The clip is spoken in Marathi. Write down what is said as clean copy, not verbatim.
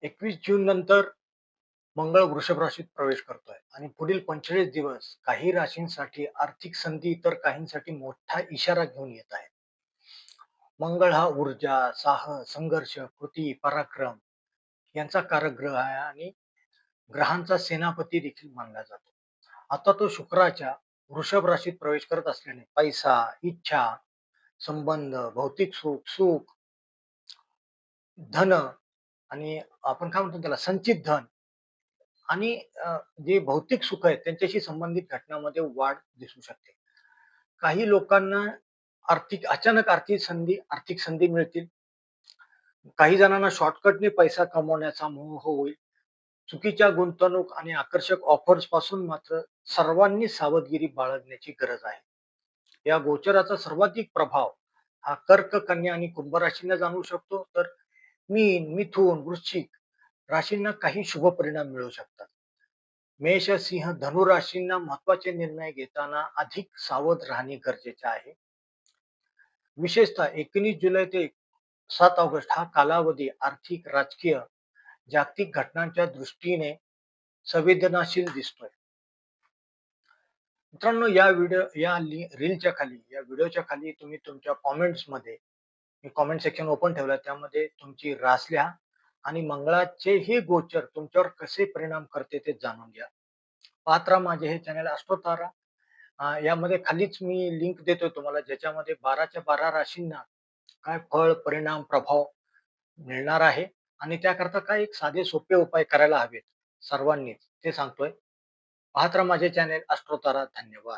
21 जून नंतर मंगळ वृषभ राशीत प्रवेश करतोय आणि पुढील 45 दिवस काही राशींसाठी आर्थिक संधी तर काहींसाठी मोठा इशारा घेऊन येत आहे. मंगळ हा ऊर्जा, साहस, संघर्ष, कृती, पराक्रम यांचा कारक ग्रह आहे आणि ग्रहांचा सेनापती देखील मानला जातो. आता तो शुक्राच्या वृषभ राशीत प्रवेश करत असल्याने पैसा, इच्छा, संबंध, भौतिक सुख, सुख, धन आणि आपण काय म्हणतो त्याला संचित धन आणि जे भौतिक सुख आहेत त्यांच्याशी संबंधित घटनांमध्ये वाढ दिसू शकते. काही लोकांना अचानक आर्थिक संधी मिळतील. काही जणांना शॉर्टकटने पैसा कमवण्याचा मोह होईल. चुकीच्या गुंतवणूक आणि आकर्षक ऑफर्स पासून मात्र सर्वांनी सावधगिरी बाळगण्याची गरज आहे. या गोचराचा सर्वाधिक प्रभाव हा कर्क, कन्या आणि कुंभ राशींना जाणवू शकतो, तर मीन, मिथुन, वृश्चिक राशींना काही शुभ परिणाम मिळू शकतात. मेष, सिंह, धनु राशींना महत्वाचे निर्णय घेताना अधिक सावध राहणे गरजेचे आहे. विशेषतः 19 जुलै ते 7 ऑगस्ट हा कालावधी आर्थिक, राजकीय, जागतिक घटनांच्या दृष्टीने संवेदनशील दिसतोय. मित्रांनो, या व्हिडिओच्या खाली तुम्ही तुमच्या कॉमेंट्स मध्ये, मी कॉमेंट सेक्शन ओपन ठेवलं त्यामध्ये तुमची रास लिहा आणि मंगळाचे हे गोचर तुमच्यावर कसे परिणाम करते ते जाणून घ्या. पाहत राहा माझे हे चॅनल ॲस्ट्रोतारा. यामध्ये खालीच मी लिंक देतोय तुम्हाला, ज्याच्यामध्ये 12च्या 12 राशींना काय फळ, परिणाम, प्रभाव मिळणार आहे आणि त्याकरता काय एक साधे सोपे उपाय करायला हवेत सर्वांनीच, ते सांगतोय. पाहत राहा माझे चॅनल ॲस्ट्रोतारा. धन्यवाद.